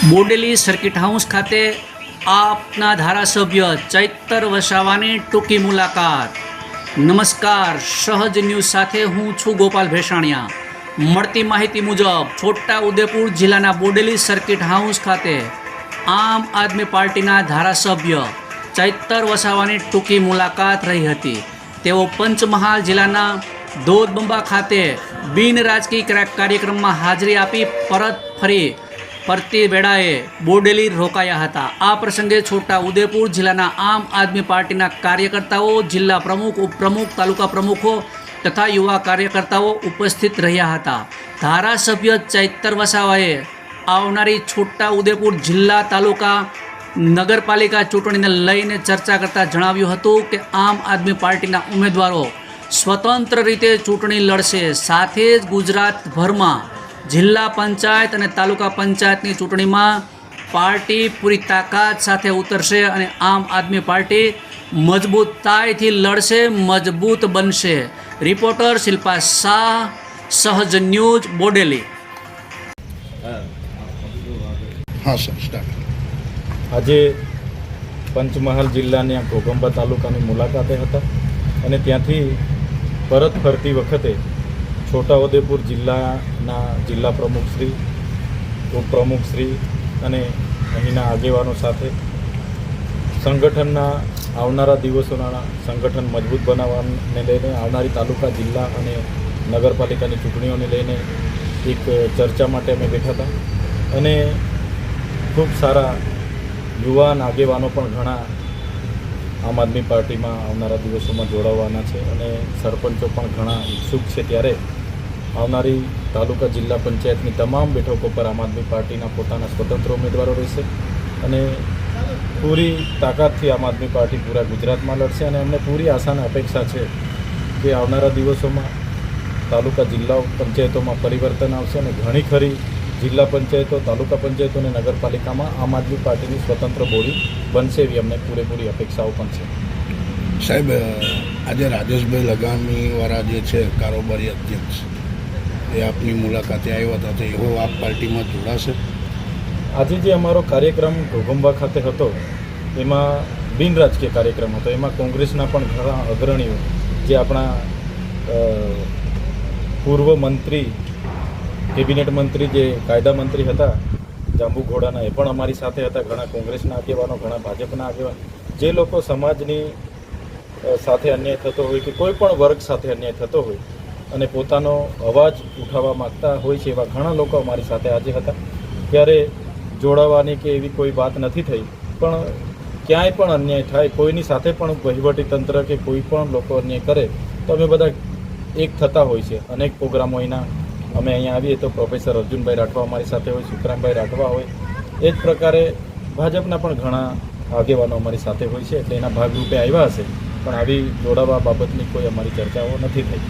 Bodeli circuit house ખાતે આપના ધારાસભ્ય ચૈતર વસાવાની ટૂંકી મુલાકાત। નમસ્કાર, સહજ ન્યૂઝ સાથે હું છું ગોપાલ ભેસાણિયા। મળતી માહિતી મુજબ છોટા ઉદેપુર જિલ્લાના બોડેલી સર્કિટ હાઉસ ખાતે આમ આદમી પાર્ટીના ધારાસભ્ય ચૈતર વસાવાની ટૂંકી મુલાકાત રહી હતી। તેઓ પંચમહાલ જિલ્લાના ધોધબંબા ખાતે બિન રાજકીય કાર્યક્રમમાં હાજરી આપી પરત ફરી પરતી વેળાએ બોડેલી રોકાયા હતા। આ પ્રસંગે છોટા ઉદેપુર જિલ્લાના આમ આદમી પાર્ટીના કાર્યકર્તાઓ, જિલ્લા પ્રમુખ, ઉપપ્રમુખ, તાલુકા પ્રમુખો તથા યુવા કાર્યકર્તાઓ ઉપસ્થિત રહ્યા હતા। ધારાસભ્ય ચૈતર વસાવાએ આવનારી છોટા ઉદેપુર જિલ્લા, તાલુકા, નગરપાલિકા ચૂંટણીને લઈને ચર્ચા કરતાં જણાવ્યું હતું કે આમ આદમી પાર્ટીના ઉમેદવારો સ્વતંત્ર રીતે ચૂંટણી લડશે, સાથે જ ગુજરાતભરમાં જિલ્લા પંચાયત અને તાલુકા પંચાયતની ચૂંટણીમાં પાર્ટી પૂરી તાકાત સાથે ઉતરશે અને આમ આદમી પાર્ટી મજબૂતાઈથી લડશે, મજબૂત બનશે। રિપોર્ટર શિલ્પા શાહ, સહજ ન્યૂઝ, બોડેલી। हाँ सर, स्टार्ट। આજે પંચમહાલ જિલ્લાના ઘોઘંબા તાલુકાની મુલાકાતે હતા અને ત્યાંથી પરત ફરતી વખતે છોટાઉદેપુર જિલ્લાના જિલ્લા પ્રમુખશ્રી, ઉપપ્રમુખશ્રી અને અહીંના આગેવાનો સાથે સંગઠનના આવનારા દિવસોના સંગઠન મજબૂત બનાવવાને લઈને આવનારી તાલુકા, જિલ્લા અને નગરપાલિકાની ચૂંટણીઓને લઈને એક ચર્ચા માટે અમે બેઠા હતા અને ખૂબ સારા યુવાન આગેવાનો પણ ઘણા આમ આદમી પાર્ટીમાં આવનારા દિવસોમાં જોડાવાના છે અને સરપંચો પણ ઘણા ઉત્સુક છે। ત્યારે આવનારી તાલુકા, જિલ્લા પંચાયતની તમામ બેઠકો પર આમ આદમી પાર્ટીના પોતાના સ્વતંત્ર ઉમેદવારો રહેશે અને પૂરી તાકાતથી આમ આદમી પાર્ટી પૂરા ગુજરાતમાં લડશે અને અમને પૂરી આશા અને અપેક્ષા છે કે આવનારા દિવસોમાં તાલુકા, જિલ્લા પંચાયતોમાં પરિવર્તન આવશે અને ઘણી ખરી જિલ્લા પંચાયતો, તાલુકા પંચાયતો અને નગરપાલિકામાં આમ આદમી પાર્ટીની સ્વતંત્ર બોડી બનશે એવી અમને પૂરેપૂરી અપેક્ષાઓ પણ છે। સાહેબ, આજે રાજેશભાઈ લગામીવાળા જે છે કારોબારી અધ્યક્ષ, એ આપની મુલાકાતે આવ્યા હતા, તો એવો આપ પાર્ટીમાં જોડાશે? આજે જે અમારો કાર્યક્રમ ઘોઘંબા ખાતે હતો એમાં બિન રાજકીય કાર્યક્રમ હતો। એમાં કોંગ્રેસના પણ ઘણા અગ્રણીઓ, જે આપણા પૂર્વ મંત્રી, કેબિનેટ મંત્રી, જે કાયદા મંત્રી હતા જાંબુ ઘોડાના, એ પણ અમારી સાથે હતા। ઘણા કોંગ્રેસના આગેવાનો, ઘણા ભાજપના આગેવાનો, જે લોકો સમાજની સાથે અન્યાય થતો હોય કે કોઈ પણ વર્ગ સાથે અન્યાય થતો હોય અને પોતાનો અવાજ ઉઠાવવા માગતા હોય છે, એવા ઘણા લોકો અમારી સાથે આજે હતા। ત્યારે જોડાવાની કે એવી કોઈ વાત નથી થઈ, પણ ક્યાંય પણ અન્યાય થાય, કોઈની સાથે પણ વહીવટીતંત્ર કે કોઈ પણ લોકો અન્યાય કરે તો અમે બધા એક થતા હોય છે। અનેક પ્રોગ્રામો એના અમે અહીંયા આવીએ તો પ્રોફેસર અર્જુનભાઈ રાઠવા અમારી સાથે હોય, સુખરામભાઈ રાઠવા હોય, એ જ પ્રકારે ભાજપના પણ ઘણા આગેવાનો અમારી સાથે હોય છે। એટલે એના ભાગરૂપે આવ્યા હશે, પણ આવી જોડાવા બાબતની કોઈ અમારી ચર્ચાઓ નથી થઈ।